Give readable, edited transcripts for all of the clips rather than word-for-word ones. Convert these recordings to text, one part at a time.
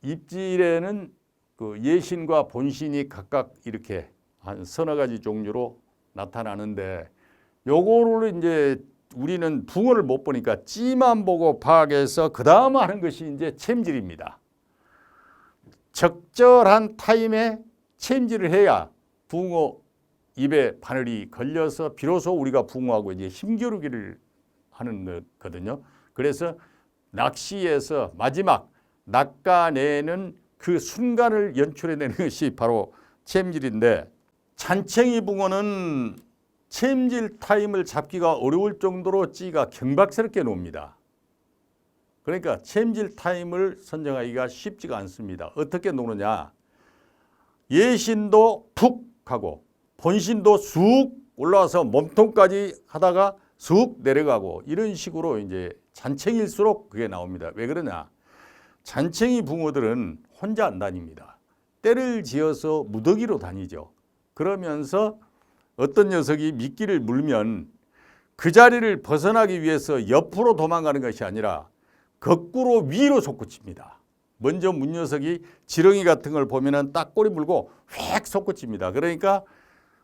입질에는 그 예신과 본신이 각각 이렇게 한 서너 가지 종류로 나타나는데 요거를 이제 우리는 붕어를 못 보니까 찌만 보고 파악해서 그 다음 하는 것이 이제 챔질입니다. 적절한 타임에 챔질을 해야 붕어 입에 바늘이 걸려서 비로소 우리가 붕어하고 이제 힘겨루기를 하는 거거든요. 그래서 낚시에서 마지막 낚아내는 그 순간을 연출해내는 것이 바로 챔질인데, 잔챙이 붕어는 챔질 타임을 잡기가 어려울 정도로 찌가 경박스럽게 놉니다. 그러니까 챔질 타임을 선정하기가 쉽지가 않습니다. 어떻게 노느냐? 예신도 푹 하고 본신도 쑥 올라와서 몸통까지 하다가 쑥 내려가고 이런 식으로 이제 잔챙일수록 그게 나옵니다. 왜 그러냐? 잔챙이 붕어들은 혼자 안 다닙니다. 때를 지어서 무더기로 다니죠. 그러면서 어떤 녀석이 미끼를 물면 그 자리를 벗어나기 위해서 옆으로 도망가는 것이 아니라 거꾸로 위로 솟구칩니다. 먼저 문 녀석이 지렁이 같은 걸 보면은 딱 꼬리 물고 휙 솟구칩니다. 그러니까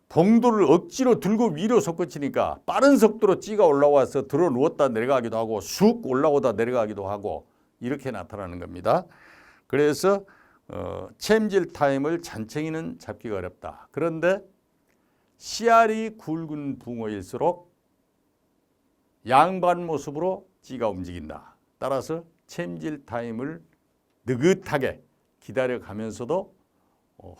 봉도를 억지로 들고 위로 솟구치니까 빠른 속도로 찌가 올라와서 들어 누웠다 내려가기도 하고 쑥 올라오다 내려가기도 하고 이렇게 나타나는 겁니다. 그래서 챔질 타임을 잔챙이는 잡기가 어렵다. 그런데 씨알이 굵은 붕어일수록 양반 모습으로 찌가 움직인다. 따라서 챔질 타임을 느긋하게 기다려가면서도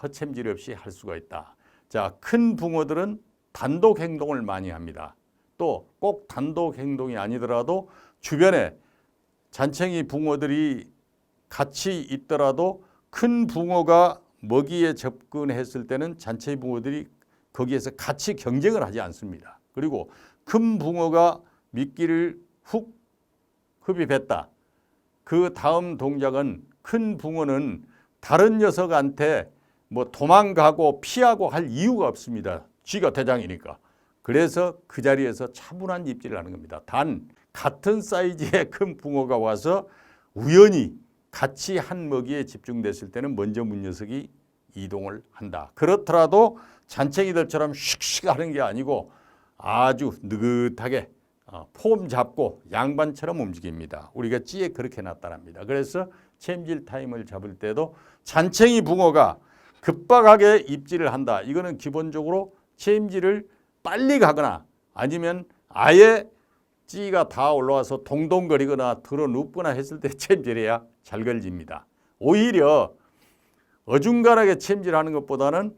허챔질 없이 할 수가 있다. 자, 큰 붕어들은 단독 행동을 많이 합니다. 또 꼭 단독 행동이 아니더라도 주변에 잔챙이 붕어들이 같이 있더라도 큰 붕어가 먹이에 접근했을 때는 잔챙이 붕어들이 거기에서 같이 경쟁을 하지 않습니다. 그리고 큰 붕어가 미끼를 훅 흡입했다. 그 다음 동작은 큰 붕어는 다른 녀석한테 뭐 도망가고 피하고 할 이유가 없습니다. 쥐가 대장이니까. 그래서 그 자리에서 차분한 입질을 하는 겁니다. 단 같은 사이즈의 큰 붕어가 와서 우연히 같이 한 먹이에 집중됐을 때는 먼저 문 녀석이 이동을 한다. 그렇더라도 잔챙이들처럼 슉슉 하는 게 아니고 아주 느긋하게 폼 잡고 양반처럼 움직입니다. 우리가 찌에 그렇게 나타납니다. 그래서 챔질 타임을 잡을 때도 잔챙이 붕어가 급박하게 입질을 한다. 이거는 기본적으로 챔질을 빨리 가거나 아니면 아예 찌가 다 올라와서 동동거리거나 들어 눕거나 했을 때 챔질해야 잘 걸립니다. 오히려 어중간하게 챔질하는 것보다는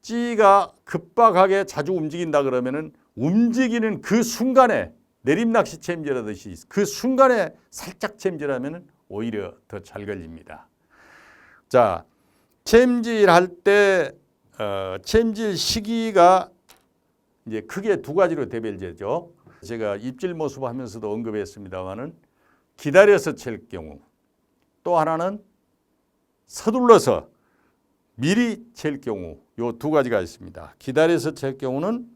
찌가 급박하게 자주 움직인다 그러면은 움직이는 그 순간에 내림낚시 챔질하듯이 그 순간에 살짝 챔질하면은 오히려 더 잘 걸립니다. 자, 챔질할 때 챔질 시기가 이제 크게 두 가지로 대별되죠. 제가 입질 모습 하면서도 언급했습니다만은 기다려서 챌 경우, 또 하나는 서둘러서 미리 챌 경우, 요 두 가지가 있습니다. 기다려서 챌 경우는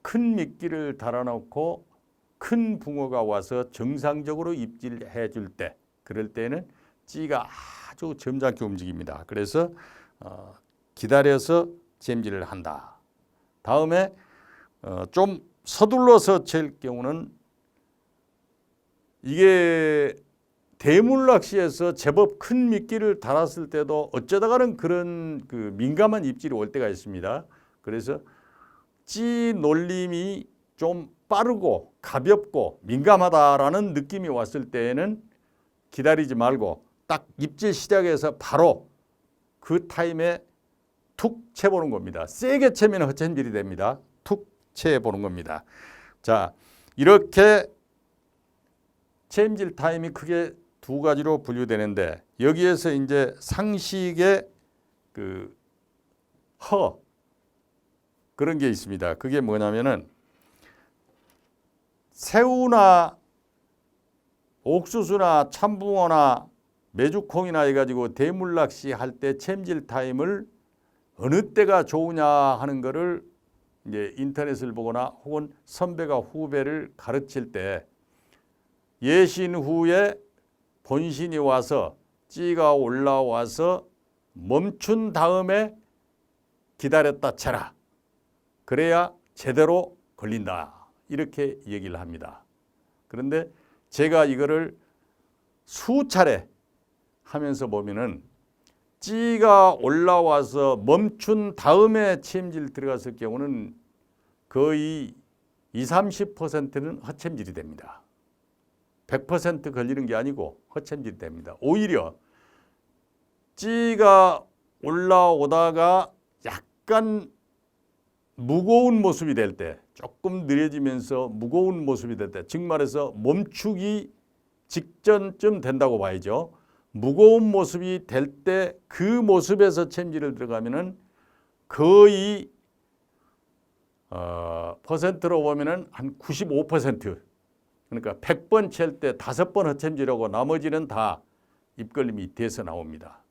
큰 미끼를 달아놓고 큰 붕어가 와서 정상적으로 입질해 줄 때, 그럴 때는 찌가 아주 점잖게 움직입니다. 그래서 기다려서 챔질을 한다. 다음에 좀 서둘러서 챌 경우는 이게 대물낚시에서 제법 큰 미끼를 달았을 때도 어쩌다가는 그런 그 민감한 입질이 올 때가 있습니다. 그래서 찌 놀림이 좀 빠르고 가볍고 민감하다라는 느낌이 왔을 때에는 기다리지 말고 딱 입질 시작해서 바로 그 타임에 툭 채보는 겁니다. 세게 채면 허챔질이 됩니다. 툭 채보는 겁니다. 자, 이렇게 챔질 타임이 크게 두 가지로 분류되는데 여기에서 이제 상식의 그 그런 게 있습니다. 그게 뭐냐면은 새우나 옥수수나 참붕어나 메주콩이나 해가지고 대물낚시 할 때 챔질 타임을 어느 때가 좋으냐 하는 거를 이제 인터넷을 보거나 혹은 선배가 후배를 가르칠 때 예신 후에 본신이 와서 찌가 올라와서 멈춘 다음에 기다렸다 쳐라. 그래야 제대로 걸린다. 이렇게 얘기를 합니다. 그런데 제가 이거를 수차례 하면서 보면은 찌가 올라와서 멈춘 다음에 체험질 들어갔을 경우는 거의 20, 30%는 허챔질이 됩니다. 100% 걸리는 게 아니고 허챔질이 됩니다. 오히려 찌가 올라오다가 약간 무거운 모습이 될 때, 조금 느려지면서 무거운 모습이 될 때, 즉 말해서 멈추기 직전쯤 된다고 봐야죠. 무거운 모습이 될 때 그 모습에서 체험질을 들어가면은 거의 퍼센트로 보면은 한 95%, 그러니까 100번 칠 때 5번 허챔질하고 나머지는 다 입걸림이 돼서 나옵니다.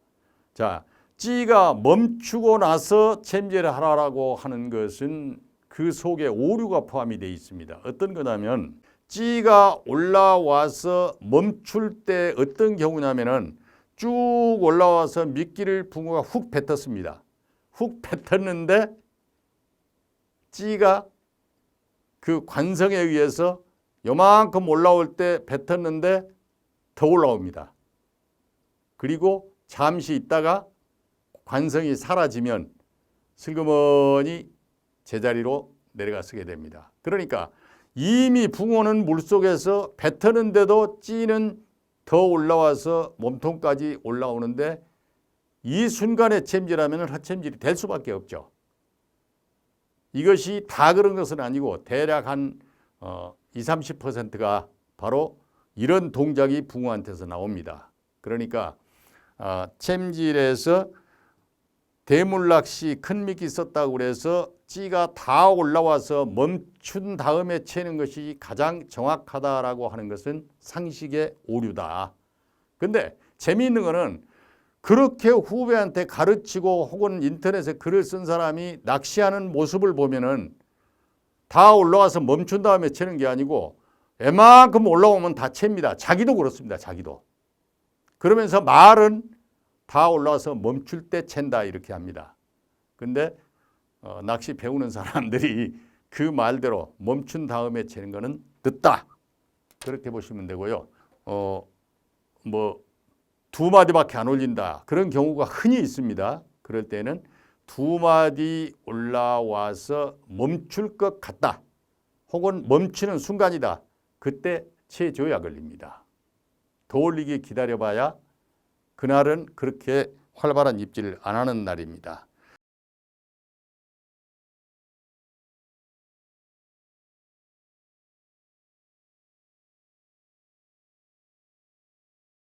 자, 찌가 멈추고 나서 체험질을 하라고 하는 것은 그 속에 오류가 포함이 되어 있습니다. 어떤 거냐면 찌가 올라와서 멈출 때 어떤 경우냐면은 쭉 올라와서 미끼를 붕어가 훅 뱉었습니다. 훅 뱉었는데 찌가 그 관성에 의해서 요만큼 올라올 때 뱉었는데 더 올라옵니다. 그리고 잠시 있다가 관성이 사라지면 슬그머니 제자리로 내려가 서게 됩니다. 그러니까 이미 붕어는 물속에서 뱉었는데도 찌는 더 올라와서 몸통까지 올라오는데 이 순간에 체험질하면 허챔질이 될 수밖에 없죠. 이것이 다 그런 것은 아니고 대략 한 20, 30%가 바로 이런 동작이 붕어한테서 나옵니다. 그러니까 챔질에서 대물낚시 큰 미끼 썼다고 그래서 찌가 다 올라와서 멈춘 다음에 채는 것이 가장 정확하다라고 하는 것은 상식의 오류다. 근데 재미있는 거는 그렇게 후배한테 가르치고 혹은 인터넷에 글을 쓴 사람이 낚시하는 모습을 보면은 다 올라와서 멈춘 다음에 채는 게 아니고 웬만큼 올라오면 다 챕니다. 자기도 그렇습니다. 자기도. 그러면서 말은 다 올라와서 멈출 때 챈다 이렇게 합니다. 근데 낚시 배우는 사람들이 그 말대로 멈춘 다음에 채는 거는 늦다. 그렇게 보시면 되고요. 뭐 2마디밖에 안 올린다. 그런 경우가 흔히 있습니다. 그럴 때는 2마디 올라와서 멈출 것 같다. 혹은 멈추는 순간이다. 그때 채줘야 걸립니다. 더 올리기 기다려봐야 그날은 그렇게 활발한 입질을 안 하는 날입니다.